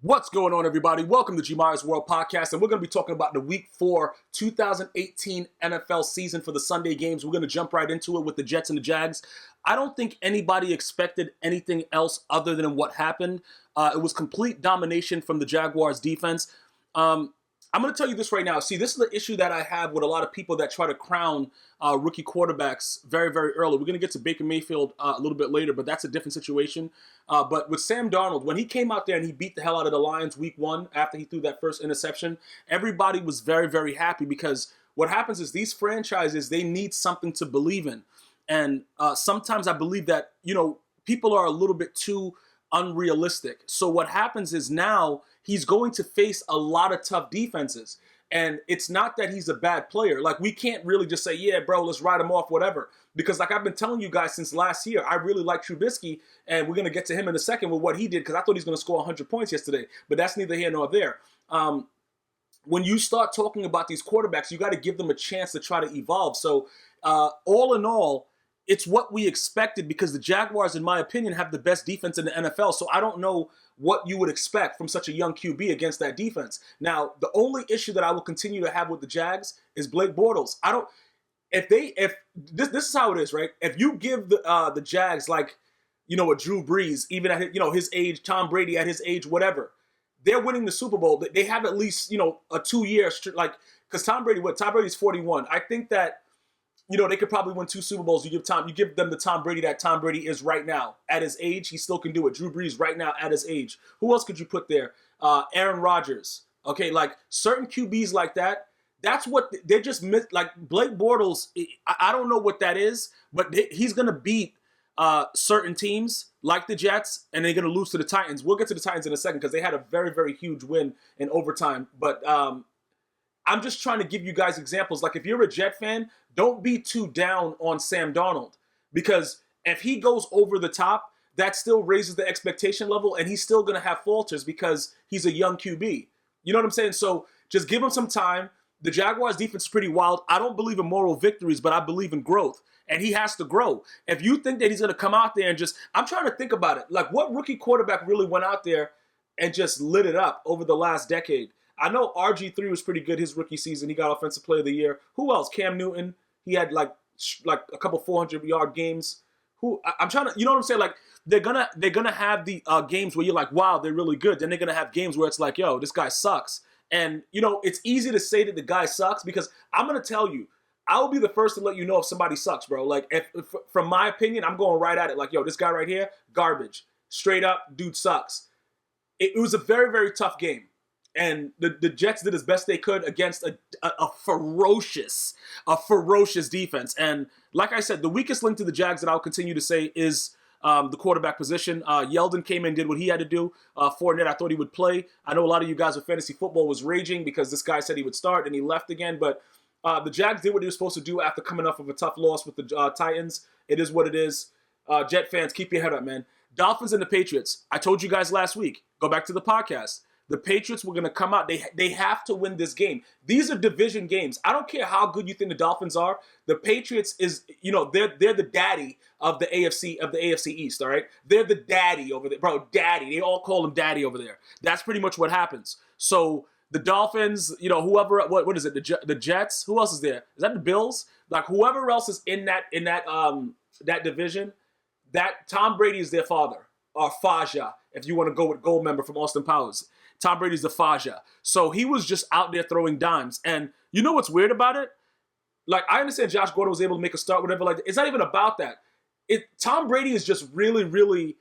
What's going on, everybody? Welcome to gmiasworld podcast, and we're going to be talking about the Week 4 2018 NFL season for the Sunday games. We're going to jump right into it with the Jets and the Jags. I don't think anybody expected anything else other than what happened. It was complete domination from the Jaguars defense. I'm going to tell you this right now. See, this is the issue that I have with a lot of people that try to crown rookie quarterbacks very, very early. We're going to get to Baker Mayfield a little bit later, but that's a different situation. But with Sam Darnold, when he came out there and he beat the hell out of the Lions week 1 after he threw that first interception, everybody was very, very happy because what happens is these franchises, they need something to believe in. And sometimes I believe that, people are a little bit too unrealistic. So what happens is now he's going to face a lot of tough defenses. And it's not that he's a bad player. Like, we can't really just say, yeah, bro, let's write him off, whatever. Because like I've been telling you guys since last year, I really like Trubisky, and we're going to get to him in a second with what he did, because I thought he was going to score 100 points yesterday. But that's neither here nor there. When you start talking about these quarterbacks, you got to give them a chance to try to evolve. So all in all, it's what we expected, because the Jaguars, in my opinion, have the best defense in the NFL. So I don't know what you would expect from such a young QB against that defense. Now, the only issue that I will continue to have with the Jags is Blake Bortles. If this is how it is, right? If you give the Jags like, a Drew Brees, even at his age, Tom Brady at his age, whatever, they're winning the Super Bowl. They have at least, a 2-year, because Tom Brady's 41. I think that, they could probably win 2 Super Bowls. You give them the Tom Brady that Tom Brady is right now. At his age, he still can do it. Drew Brees right now at his age. Who else could you put there? Aaron Rodgers. Okay, like certain QBs like that, that's what they're just like Blake Bortles. I don't know what that is, but he's going to beat certain teams like the Jets, and they're going to lose to the Titans. We'll get to the Titans in a second because they had a very, very huge win in overtime. But I'm just trying to give you guys examples. Like, if you're a Jet fan, don't be too down on Sam Darnold, because if he goes over the top, that still raises the expectation level, and he's still going to have falters because he's a young QB. You know what I'm saying? So just give him some time. The Jaguars defense is pretty wild. I don't believe in moral victories, but I believe in growth, and he has to grow. If you think that he's going to come out there and I'm trying to think about it. Like, what rookie quarterback really went out there and just lit it up over the last decade? I know RG3 was pretty good his rookie season. He got Offensive Player of the Year. Who else? Cam Newton. He had like a couple 400-yard games. I'm trying to, you know what I'm saying? Like, they're gonna have the games where you're like, wow, they're really good. Then they're gonna have games where it's like, yo, this guy sucks. And it's easy to say that the guy sucks, because I'm gonna tell you, I will be the first to let you know if somebody sucks, bro. Like, if from my opinion, I'm going right at it. Like, yo, this guy right here, garbage. Straight up, dude sucks. It was a very, very tough game. And the Jets did as best they could against a ferocious defense. And like I said, the weakest link to the Jags that I'll continue to say is the quarterback position. Yeldon came in, did what he had to do. Fournette, I thought he would play. I know a lot of you guys with fantasy football was raging because this guy said he would start and he left again. But the Jags did what he was supposed to do after coming off of a tough loss with the Titans. It is what it is. Jet fans, keep your head up, man. Dolphins and the Patriots. I told you guys last week. Go back to the podcast. The Patriots were going to come out. They have to win this game. These are division games. I don't care how good you think the Dolphins are. The Patriots is, they're the daddy of the AFC East, all right? They're the daddy over there. Bro, daddy. They all call him daddy over there. That's pretty much what happens. So the Dolphins, whoever, what is it? The Jets? Who else is there? Is that the Bills? Like, whoever else is in that division, that Tom Brady is their father, or Faja, if you want to go with Goldmember from Austin Powers. Tom Brady's the Faja. So he was just out there throwing dimes. And you know what's weird about it? Like, I understand Josh Gordon was able to make a start, whatever. Like, it's not even about that. Tom Brady is just really, really...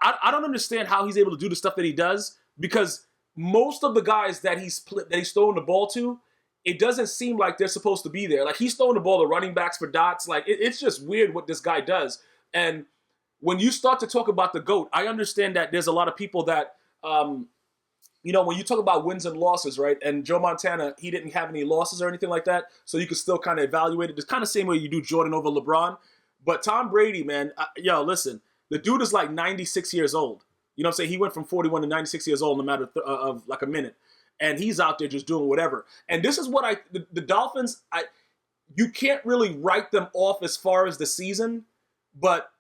I don't understand how he's able to do the stuff that he does, because most of the guys that he's throwing the ball to, it doesn't seem like they're supposed to be there. Like, he's throwing the ball to running backs for dots. Like, it's just weird what this guy does. And when you start to talk about the GOAT, I understand that there's a lot of people that... when you talk about wins and losses, right? And Joe Montana, he didn't have any losses or anything like that, so you can still kind of evaluate it. It's kind of the same way you do Jordan over LeBron. But Tom Brady, man, listen, the dude is like 96 years old. You know what I'm saying? He went from 41 to 96 years old in a matter of like a minute. And he's out there just doing whatever. And this is what the Dolphins, you can't really write them off as far as the season, but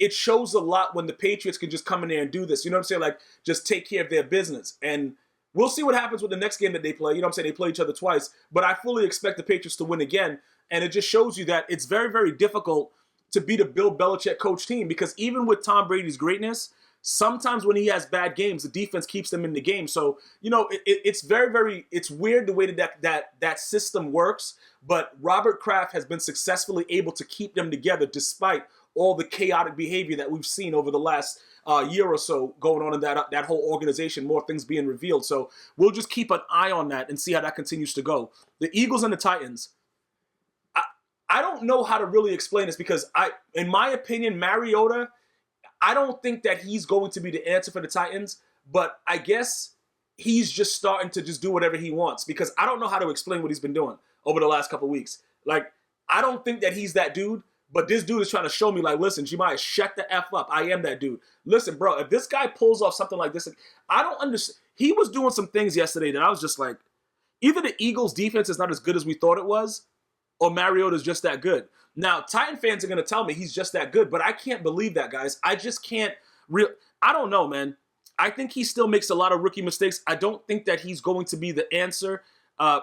it shows a lot when the Patriots can just come in there and do this. You know what I'm saying? Like, just take care of their business. And we'll see what happens with the next game that they play. You know what I'm saying? They play each other twice. But I fully expect the Patriots to win again. And it just shows you that it's very, very difficult to beat a Bill Belichick coach team, because even with Tom Brady's greatness, sometimes when he has bad games, the defense keeps them in the game. So, you know, it's very, very, it's weird the way that system works. But Robert Kraft has been successfully able to keep them together despite all the chaotic behavior that we've seen over the last year or so going on in that whole organization, more things being revealed. So we'll just keep an eye on that and see how that continues to go. The Eagles and the Titans, I don't know how to really explain this, because in my opinion, Mariota, I don't think that he's going to be the answer for the Titans, but I guess he's just starting to just do whatever he wants, because I don't know how to explain what he's been doing over the last couple of weeks. Like, I don't think that he's that dude, but this dude is trying to show me, like, listen, Gmias, shut the F up. I am that dude. Listen, bro, if this guy pulls off something like this, I don't understand. He was doing some things yesterday that I was just like, either the Eagles' defense is not as good as we thought it was, or Mariota's just that good. Now, Titan fans are going to tell me he's just that good, but I can't believe that, guys. I just can't. I don't know, man. I think he still makes a lot of rookie mistakes. I don't think that he's going to be the answer.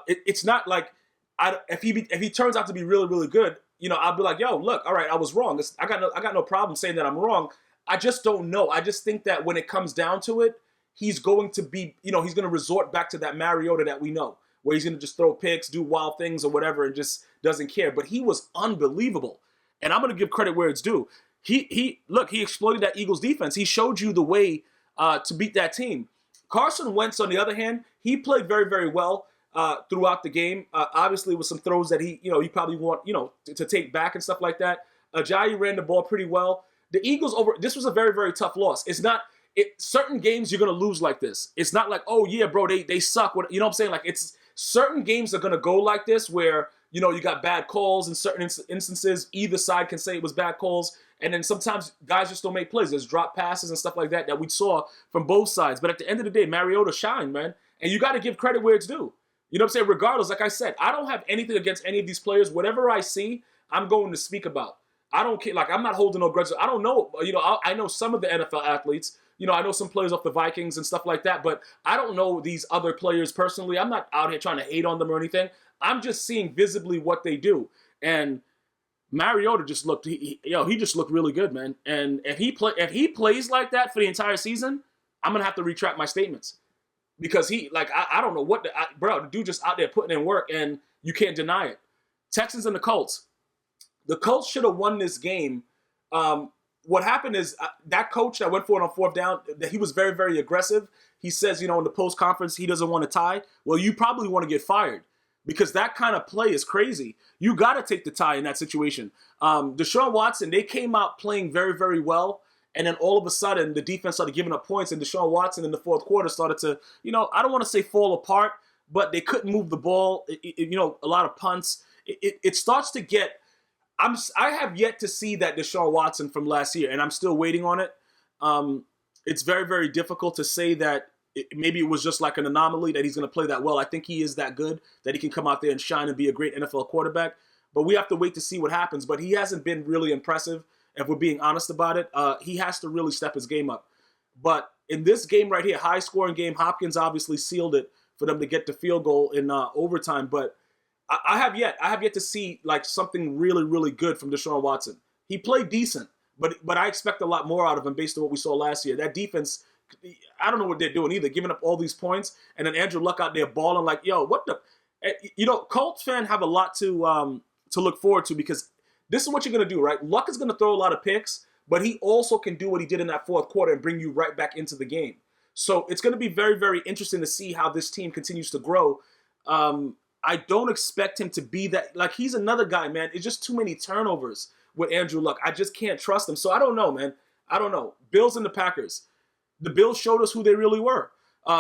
It's not like if he turns out to be really, really good, you know, I'll be like, yo, look, all right, I was wrong. I got no problem saying that I'm wrong. I just don't know. I just think that when it comes down to it, he's going to be, you know, he's going to resort back to that Mariota that we know, where he's going to just throw picks, do wild things or whatever, and just doesn't care. But he was unbelievable. And I'm going to give credit where it's due. He exploited that Eagles defense. He showed you the way to beat that team. Carson Wentz, on the other hand, he played very, very well throughout the game. Obviously, with some throws that he probably want, to take back and stuff like that. Ajayi ran the ball pretty well. The Eagles this was a very, very tough loss. It's not, certain games you're going to lose like this. It's not like, oh yeah, bro, they suck. You know what I'm saying? Like, it's certain games are going to go like this where, you got bad calls in certain instances. Either side can say it was bad calls. And then sometimes guys just don't make plays. There's drop passes and stuff like that we saw from both sides. But at the end of the day, Mariota shined, man. And you got to give credit where it's due. You know what I'm saying? Regardless, like I said, I don't have anything against any of these players. Whatever I see, I'm going to speak about. I don't care. Like, I'm not holding no grudges. I don't know. I know some of the NFL athletes. I know some players off the Vikings and stuff like that. But I don't know these other players personally. I'm not out here trying to hate on them or anything. I'm just seeing visibly what they do. And Mariota just looked, he just looked really good, man. And if he plays like that for the entire season, I'm gonna have to retract my statements, because I don't know what the dude just out there putting in work, and you can't deny it. Texans and the Colts. The Colts should have won this game. What happened is that coach that went for it on fourth down, that he was very, very aggressive. He says, in the post conference, he doesn't want to tie. Well, you probably want to get fired, because that kind of play is crazy. You got to take the tie in that situation. Deshaun Watson, they came out playing very, very well. And then all of a sudden, the defense started giving up points. And Deshaun Watson in the fourth quarter started to, I don't want to say fall apart, but they couldn't move the ball. A lot of punts. It starts to get, I have yet to see that Deshaun Watson from last year, and I'm still waiting on it. It's very, very difficult to say that maybe it was just like an anomaly that he's going to play that well. I think he is that good that he can come out there and shine and be a great NFL quarterback. But we have to wait to see what happens. But he hasn't been really impressive, if we're being honest about it. He has to really step his game up. But in this game right here, high-scoring game, Hopkins obviously sealed it for them to get the field goal in overtime. But I have yet to see like something really, really good from Deshaun Watson. He played decent, but I expect a lot more out of him based on what we saw last year. That defense, I don't know what they're doing either, giving up all these points, and then Andrew Luck out there balling like, yo, what the? Colts fans have a lot to look forward to, because this is what you're going to do, right? Luck is going to throw a lot of picks, but he also can do what he did in that fourth quarter and bring you right back into the game. So it's going to be very, very interesting to see how this team continues to grow. I don't expect him to be that. Like, he's another guy, man. It's just too many turnovers with Andrew Luck. I just can't trust him. So I don't know, man. I don't know. Bills and the Packers. The Bills showed us who they really were.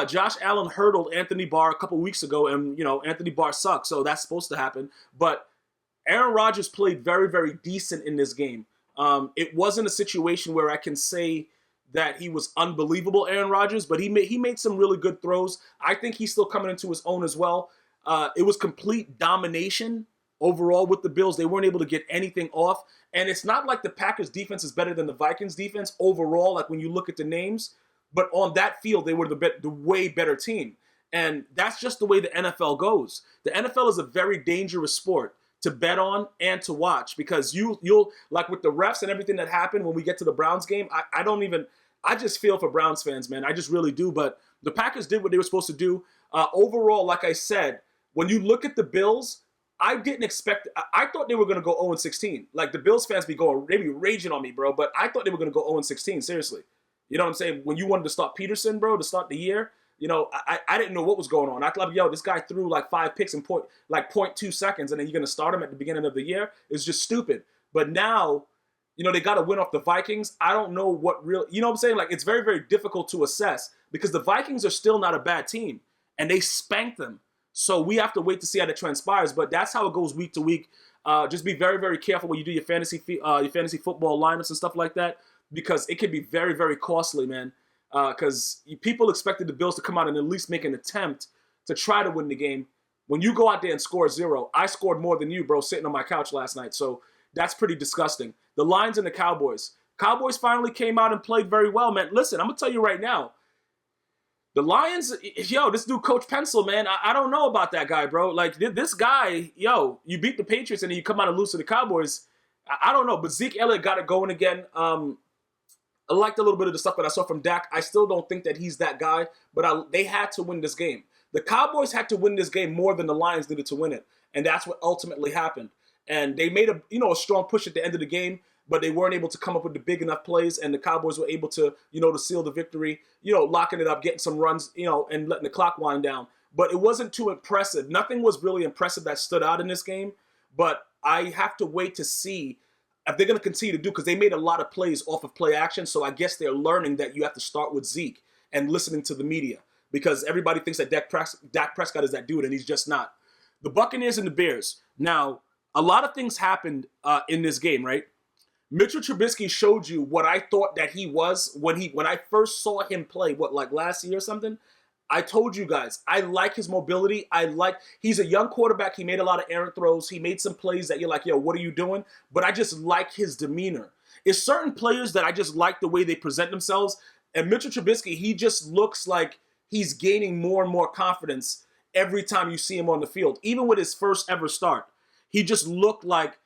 Josh Allen hurdled Anthony Barr a couple weeks ago, and, Anthony Barr sucks, so that's supposed to happen. But Aaron Rodgers played very, very decent in this game. It wasn't a situation where I can say that he was unbelievable, Aaron Rodgers, but he made some really good throws. I think he's still coming into his own as well. It was complete domination overall with the Bills. They weren't able to get anything off. And it's not like the Packers defense is better than the Vikings defense overall, like when you look at the names. But on that field, they were the way better team. And that's just the way the NFL goes. The NFL is a very dangerous sport to bet on and to watch, because you'll like with the refs and everything that happened when we get to the Browns game, I just feel for Browns fans, man. I just really do. But the Packers did what they were supposed to do. Overall, like I said, when you look at the Bills, I didn't expect. I thought they were going to go 0-16. Like the Bills fans they be raging on me, bro. But I thought they were going to go 0-16. Seriously, you know what I'm saying? When you wanted to start Peterson, bro, to start the year, you know, I didn't know what was going on. I thought, yo, this guy threw like 5 picks in 0.2 seconds, and then you're going to start him at the beginning of the year? It's just stupid. But now, you know, they got to win off the Vikings. I don't know what real, you know what I'm saying? Like, it's very, very difficult to assess because the Vikings are still not a bad team, and they spanked them. So we have to wait to see how that transpires. But that's how it goes week to week. Just be very, very careful when you do your fantasy football lineups and stuff like that, because it can be very, very costly, man. Because people expected the Bills to come out and at least make an attempt to try to win the game. When you go out there and score 0, I scored more than you, bro, sitting on my couch last night. So that's pretty disgusting. The Lions and the Cowboys. Cowboys finally came out and played very well, man. Listen, I'm going to tell you right now. The Lions, yo, this dude, Coach Pencil, man, I don't know about that guy, bro. Like, this guy, yo, you beat the Patriots and then you come out and lose to the Cowboys. I don't know, but Zeke Elliott got it going again. I liked a little bit of the stuff that I saw from Dak. I still don't think that he's that guy, but they had to win this game. The Cowboys had to win this game more than the Lions needed to win it, and that's what ultimately happened. And they made a strong push at the end of the game, but they weren't able to come up with the big enough plays, and the Cowboys were able to, to seal the victory, locking it up, getting some runs, and letting the clock wind down. But it wasn't too impressive. Nothing was really impressive that stood out in this game, but I have to wait to see if they're going to continue to do, because they made a lot of plays off of play action. So I guess they're learning that you have to start with Zeke and listening to the media, because everybody thinks that Dak Prescott is that dude, and he's just not. The Buccaneers and the Bears. Now, a lot of things happened in this game, right? Mitchell Trubisky showed you what I thought that he was when I first saw him play, like last year or something? I told you guys, I like his mobility. He's a young quarterback. He made a lot of errant throws. He made some plays that you're like, yo, what are you doing? But I just like his demeanor. It's certain players that I just like the way they present themselves. And Mitchell Trubisky, he just looks like he's gaining more and more confidence every time you see him on the field. Even with his first ever start, he just looked like,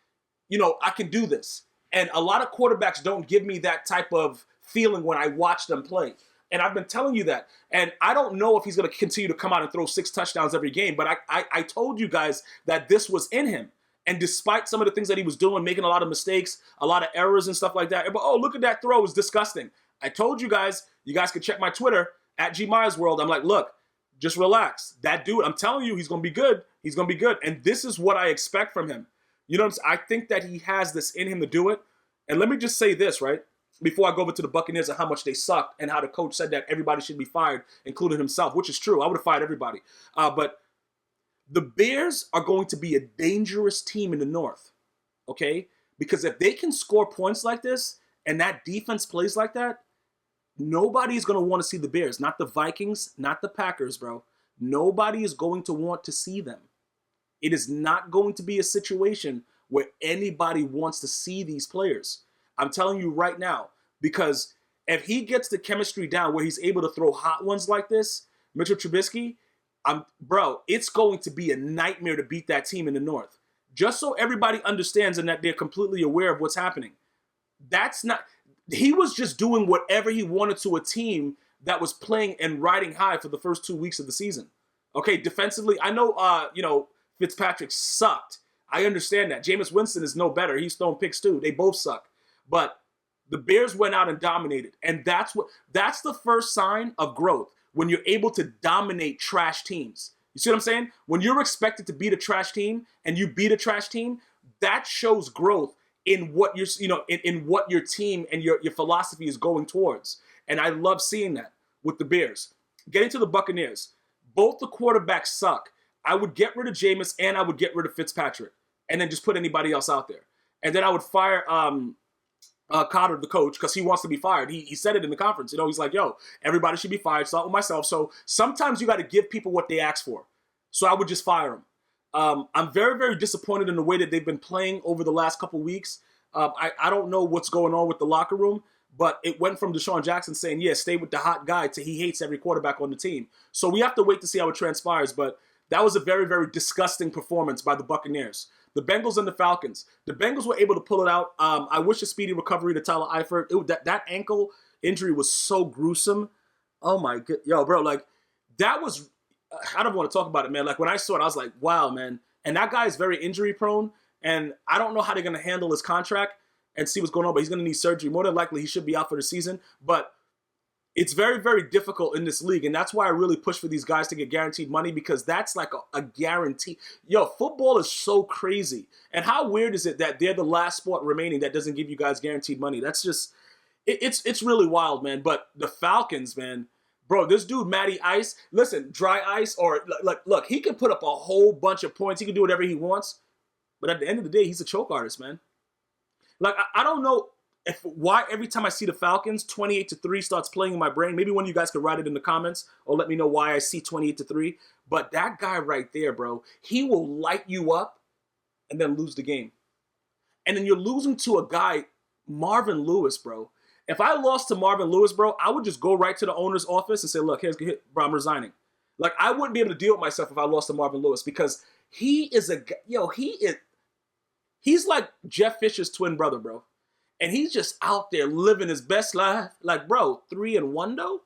I can do this. And a lot of quarterbacks don't give me that type of feeling when I watch them play. And I've been telling you that. And I don't know if he's going to continue to come out and throw 6 touchdowns every game. But I told you guys that this was in him. And despite some of the things that he was doing, making a lot of mistakes, a lot of errors and stuff like that. But, oh, look at that throw. It was disgusting. I told you guys can check my Twitter at gmiasworld. I'm like, look, just relax. That dude, I'm telling you, he's going to be good. He's going to be good. And this is what I expect from him. You know what I'm saying? I think that he has this in him to do it. And let me just say this, right? Before I go over to the Buccaneers and how much they sucked and how the coach said that everybody should be fired, including himself, which is true. I would have fired everybody. But the Bears are going to be a dangerous team in the North, okay? Because if they can score points like this and that defense plays like that, nobody's going to want to see the Bears. Not the Vikings, not the Packers, bro. Nobody is going to want to see them. It is not going to be a situation where anybody wants to see these players. I'm telling you right now, because if he gets the chemistry down where he's able to throw hot ones like this, Mitchell Trubisky, bro, it's going to be a nightmare to beat that team in the North. Just so everybody understands and that they're completely aware of what's happening. He was just doing whatever he wanted to a team that was playing and riding high for the first 2 weeks of the season. Okay, defensively, I know, Fitzpatrick sucked. I understand that. Jameis Winston is no better. He's throwing picks too. They both suck. But the Bears went out and dominated. And that's the first sign of growth, when you're able to dominate trash teams. You see what I'm saying? When you're expected to beat a trash team and you beat a trash team, that shows growth in what in what your team and your philosophy is going towards. And I love seeing that with the Bears. Getting to the Buccaneers, both the quarterbacks suck. I would get rid of Jameis and I would get rid of Fitzpatrick and then just put anybody else out there. And then I would fire Cotter, the coach, because he wants to be fired. He said it in the conference. He's like, yo, everybody should be fired. Start with myself. So sometimes you got to give people what they ask for. So I would just fire them. I'm very, very disappointed in the way that they've been playing over the last couple weeks. I don't know what's going on with the locker room, but it went from Deshaun Jackson saying, yeah, stay with the hot guy, to he hates every quarterback on the team. So we have to wait to see how it transpires, but that was a very, very disgusting performance by the Buccaneers. The Bengals and the Falcons. The Bengals were able to pull it out. I wish a speedy recovery to Tyler Eifert. That ankle injury was so gruesome. Oh, my God. Yo, bro, like, that was... I don't want to talk about it, man. Like, when I saw it, I was like, wow, man. And that guy is very injury prone, and I don't know how they're going to handle his contract and see what's going on, but he's going to need surgery. More than likely, he should be out for the season. But it's very, very difficult in this league, and that's why I really push for these guys to get guaranteed money, because that's like a guarantee. Yo, football is so crazy. And how weird is it that they're the last sport remaining that doesn't give you guys guaranteed money? That's just, it's really wild, man. But the Falcons, man, bro, this dude, Matty Ice, listen, dry ice, or like, look, he can put up a whole bunch of points. He can do whatever he wants. But at the end of the day, he's a choke artist, man. Like, I don't know why every time I see the Falcons, 28-3 starts playing in my brain. Maybe one of you guys could write it in the comments or let me know why I see 28-3. But that guy right there, bro, he will light you up and then lose the game. And then you're losing to a guy, Marvin Lewis, bro. If I lost to Marvin Lewis, bro, I would just go right to the owner's office and say, look, bro, I'm resigning. Like, I wouldn't be able to deal with myself if I lost to Marvin Lewis, because he is he's like Jeff Fisher's twin brother, bro. And he's just out there living his best life. Like, bro, 3-1 though?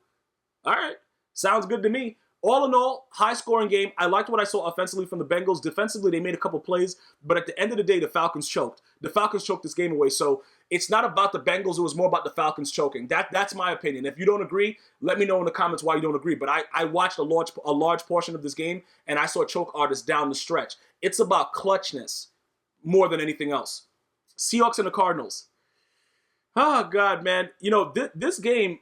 All right. Sounds good to me. All in all, high-scoring game. I liked what I saw offensively from the Bengals. Defensively, they made a couple plays. But at the end of the day, the Falcons choked. The Falcons choked this game away. So it's not about the Bengals. It was more about the Falcons choking. That's my opinion. If you don't agree, let me know in the comments why you don't agree. But I watched a large portion of this game, and I saw choke artists down the stretch. It's about clutchness more than anything else. Seahawks and the Cardinals. Oh, God, man. You know, this game,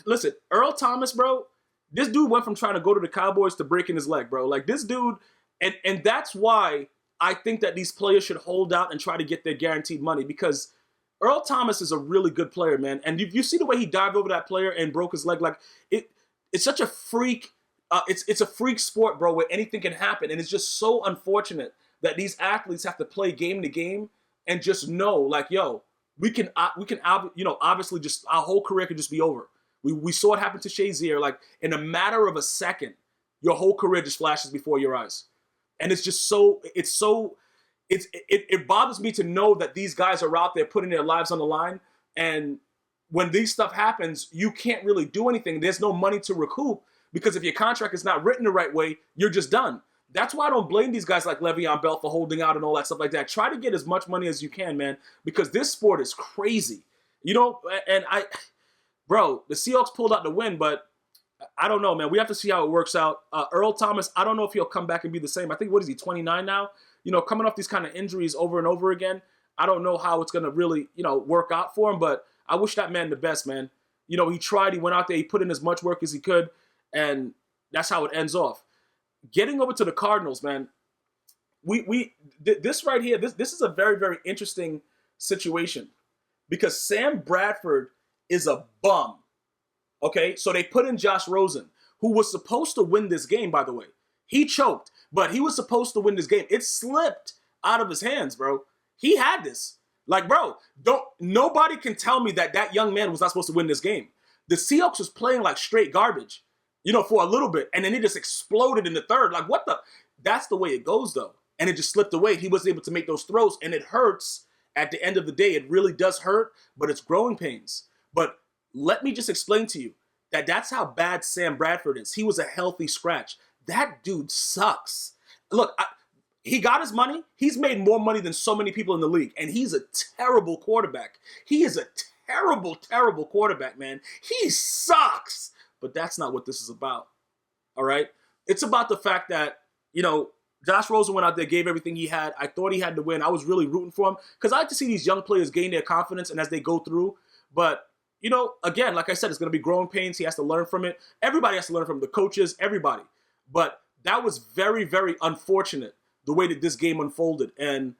listen, Earl Thomas, bro, this dude went from trying to go to the Cowboys to breaking his leg, bro. Like, this dude, and that's why I think that these players should hold out and try to get their guaranteed money, because Earl Thomas is a really good player, man. And you see the way he dived over that player and broke his leg. Like, it's such a freak, it's a freak sport, bro, where anything can happen. And it's just so unfortunate that these athletes have to play game to game and just know, like, yo, we can, you know, obviously just our whole career could just be over. We saw it happen to Shazier. Like, in a matter of a second, your whole career just flashes before your eyes. And it's just it bothers me to know that these guys are out there putting their lives on the line. And when these stuff happens, you can't really do anything. There's no money to recoup, because if your contract is not written the right way, you're just done. That's why I don't blame these guys like Le'Veon Bell for holding out and all that stuff like that. Try to get as much money as you can, man, because this sport is crazy. You know, and bro, the Seahawks pulled out the win, but I don't know, man. We have to see how it works out. Earl Thomas, I don't know if he'll come back and be the same. I think, what is he, 29 now? You know, coming off these kind of injuries over and over again, I don't know how it's going to really, you know, work out for him, but I wish that man the best, man. You know, he tried, he went out there, he put in as much work as he could, and that's how it ends off. Getting over to the Cardinals, man, this right here, this is a very, very interesting situation, because Sam Bradford is a bum. Okay, so they put in Josh Rosen, who was supposed to win this game, by the way. He choked, but he was supposed to win this game. It slipped out of his hands, bro. He had this. Like, bro, nobody can tell me that young man was not supposed to win this game. The Seahawks was playing like straight garbage, you know, for a little bit, and then it just exploded in the third. Like, what the? That's the way it goes, though. And it just slipped away. He wasn't able to make those throws, and it hurts. At the end of the day, it really does hurt, but it's growing pains. But let me just explain to you that that's how bad Sam Bradford is. He was a healthy scratch. That dude sucks. Look, he got his money. He's made more money than so many people in the league, and he's a terrible quarterback. He is a terrible, terrible quarterback, man. He sucks. But that's not what this is about, all right? It's about the fact that, you know, Josh Rosen went out there, gave everything he had. I thought he had to win. I was really rooting for him, because I like to see these young players gain their confidence and as they go through. But, you know, again, like I said, it's going to be growing pains. He has to learn from it. Everybody has to learn from it, the coaches, everybody. But that was very, very unfortunate, the way that this game unfolded. And,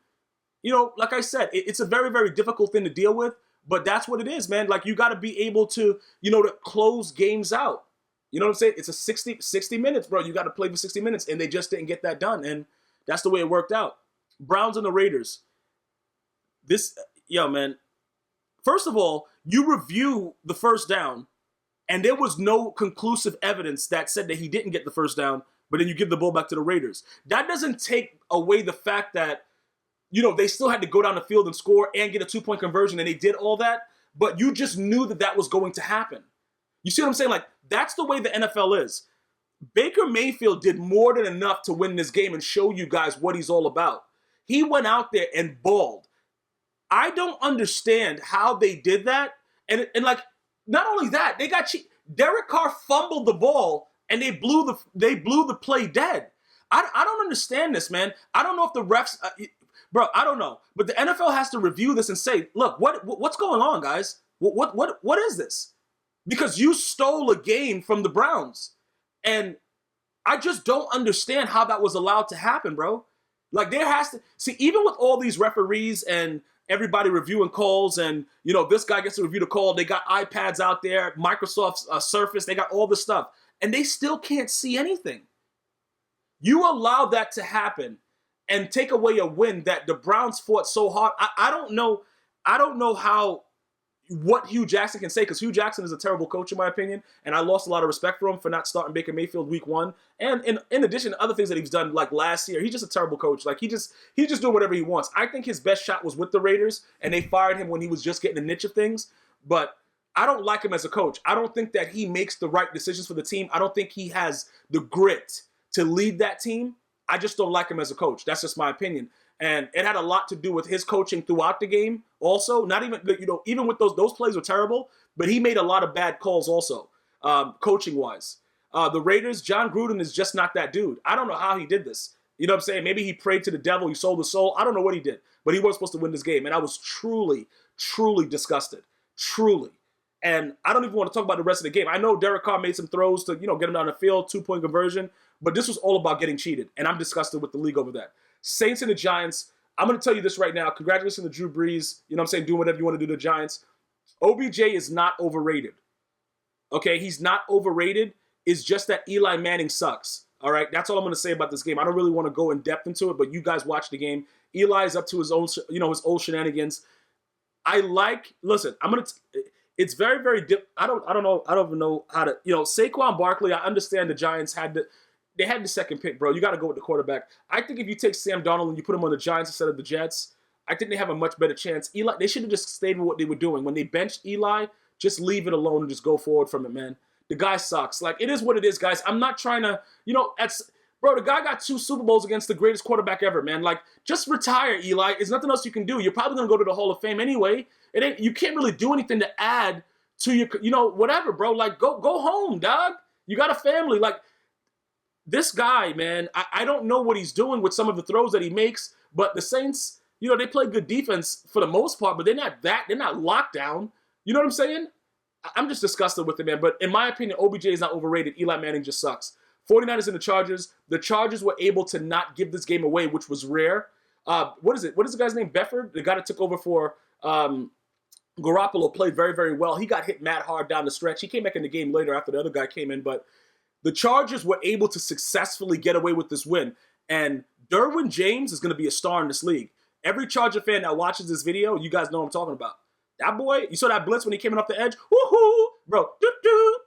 you know, like I said, it's a very, very difficult thing to deal with, but that's what it is, man. Like, you got to be able to, you know, to close games out. You know what I'm saying? It's a 60 minutes, bro. You got to play for 60 minutes, and they just didn't get that done. And That's the way it worked out. Browns and the Raiders. Man, first of all, you review the first down, and there was no conclusive evidence that said that he didn't get the first down, but then you give the ball back to the Raiders. That doesn't take away the fact that, they still had to go down the field and score and get a 2-point conversion, and they did all that, but you just knew that was going to happen. You see what I'm saying? Like, that's the way the NFL is. Baker Mayfield did more than enough to win this game and show you guys what he's all about. He went out there and balled. I don't understand how they did that. And like, not only that, they got cheap. Derek Carr fumbled the ball and they blew the play dead. I don't understand this, man. I don't know if the refs, bro, I don't know. But the NFL has to review this and say, look, what's going on, guys? What is this? Because you stole a game from the Browns. And I just don't understand how that was allowed to happen, bro. Like, there has to, see, even with all these referees and everybody reviewing calls and, this guy gets to review the call, they got iPads out there, Microsoft's Surface, they got all this stuff, and they still can't see anything. You allow that to happen and take away a win that the Browns fought so hard. I don't know what Hugh Jackson can say, because Hugh Jackson is a terrible coach in my opinion, and I lost a lot of respect for him for not starting Baker Mayfield week 1. And in addition to other things that he's done, like last year, he's just a terrible coach. Like, he's just doing whatever he wants. I think his best shot was with the Raiders, and they fired him when he was just getting the niche of things. But I don't like him as a coach. I don't think that he makes the right decisions for the team. I don't think he has the grit to lead that team. I just don't like him as a coach. That's just my opinion. And it had a lot to do with his coaching throughout the game also. Not even, even with those plays were terrible, but he made a lot of bad calls also, coaching-wise. The Raiders, John Gruden is just not that dude. I don't know how he did this. You know what I'm saying? Maybe he prayed to the devil, he sold his soul. I don't know what he did, but he wasn't supposed to win this game. And I was truly, truly disgusted. Truly. And I don't even want to talk about the rest of the game. I know Derek Carr made some throws to, get him down the field, 2-point conversion, but this was all about getting cheated. And I'm disgusted with the league over that. Saints and the Giants, I'm going to tell you this right now. Congratulations to Drew Brees. Doing whatever you want to do to the Giants. OBJ is not overrated. Okay, he's not overrated. It's just that Eli Manning sucks. All right, that's all I'm going to say about this game. I don't really want to go in depth into it, but you guys watch the game. Eli is up to his own, his old shenanigans. Listen, it's very, very I don't even know how to, Saquon Barkley, I understand the Giants they had the second pick, bro. You got to go with the quarterback. I think if you take Sam Darnold and you put him on the Giants instead of the Jets, I think they have a much better chance. Eli, they should have just stayed with what they were doing. When they benched Eli, just leave it alone and just go forward from it, man. The guy sucks. Like, it is what it is, guys. I'm not trying to, bro, the guy got 2 Super Bowls against the greatest quarterback ever, man. Like, just retire, Eli. There's nothing else you can do. You're probably going to go to the Hall of Fame anyway. You can't really do anything to add to your, whatever, bro. Like, go home, dog. You got a family. Like, this guy, man, I don't know what he's doing with some of the throws that he makes, but the Saints, they play good defense for the most part, but they're not locked down. You know what I'm saying? I'm just disgusted with it, man. But in my opinion, OBJ is not overrated. Eli Manning just sucks. 49ers and the Chargers. The Chargers were able to not give this game away, which was rare. What is the guy's name? Befford? The guy that took over for Garoppolo played very, very well. He got hit mad hard down the stretch. He came back in the game later after the other guy came in, but the Chargers were able to successfully get away with this win. And Derwin James is going to be a star in this league. Every Charger fan that watches this video, you guys know what I'm talking about. That boy, you saw that blitz when he came in off the edge? Woohoo! Bro, do.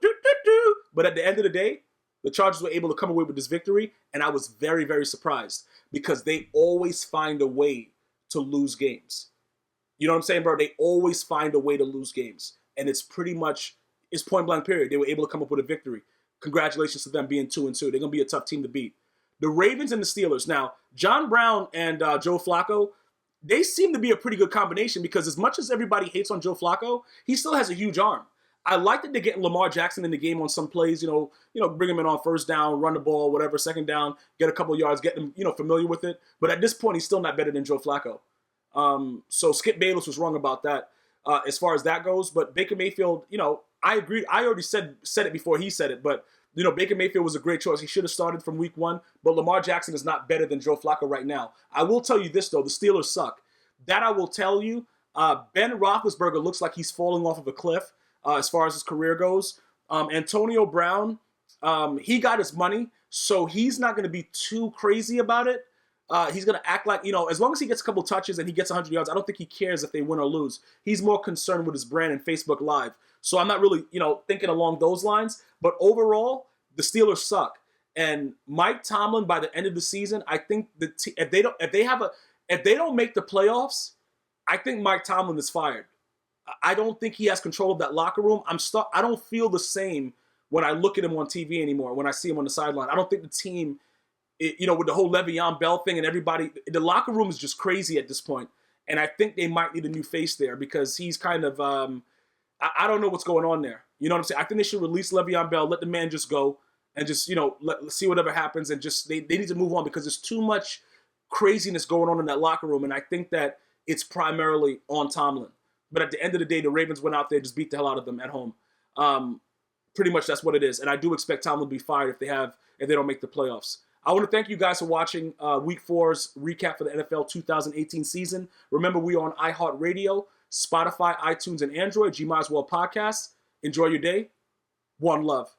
But at the end of the day, the Chargers were able to come away with this victory, and I was very, very surprised because they always find a way to lose games. You know what I'm saying, bro? They always find a way to lose games. And it's point blank period. They were able to come up with a victory. Congratulations to them being 2-2. They're going to be a tough team to beat. The Ravens and the Steelers. Now, John Brown and Joe Flacco, they seem to be a pretty good combination because as much as everybody hates on Joe Flacco, he still has a huge arm. I like that they're getting Lamar Jackson in the game on some plays, bring him in on first down, run the ball, whatever, second down, get a couple yards, get them, familiar with it. But at this point, he's still not better than Joe Flacco. So Skip Bayless was wrong about that as far as that goes. But Baker Mayfield, I agreed. I already said it before he said it, but Baker Mayfield was a great choice. He should have started from week 1, but Lamar Jackson is not better than Joe Flacco right now. I will tell you this, though. The Steelers suck. That I will tell you. Ben Roethlisberger looks like he's falling off of a cliff as far as his career goes. Antonio Brown, he got his money, so he's not going to be too crazy about it. He's going to act like, as long as he gets a couple touches and he gets 100 yards, I don't think he cares if they win or lose. He's more concerned with his brand and Facebook Live. So I'm not really, thinking along those lines. But overall, the Steelers suck. And Mike Tomlin, by the end of the season, I think if they don't make the playoffs, I think Mike Tomlin is fired. I don't think he has control of that locker room. I don't feel the same when I look at him on TV anymore, when I see him on the sideline. I don't think the team, with the whole Le'Veon Bell thing and everybody, the locker room is just crazy at this point. And I think they might need a new face there because he's kind of, I don't know what's going on there. You know what I'm saying? I think they should release Le'Veon Bell, let the man just go and just, let's see whatever happens. And just, they need to move on because there's too much craziness going on in that locker room. And I think that it's primarily on Tomlin. But at the end of the day, the Ravens went out there, just beat the hell out of them at home. Pretty much that's what it is. And I do expect Tomlin to be fired if they don't make the playoffs. I want to thank you guys for watching Week 4's recap for the NFL 2018 season. Remember, we are on iHeartRadio, Spotify, iTunes, and Android, gmiasworld Podcast. Enjoy your day. One love.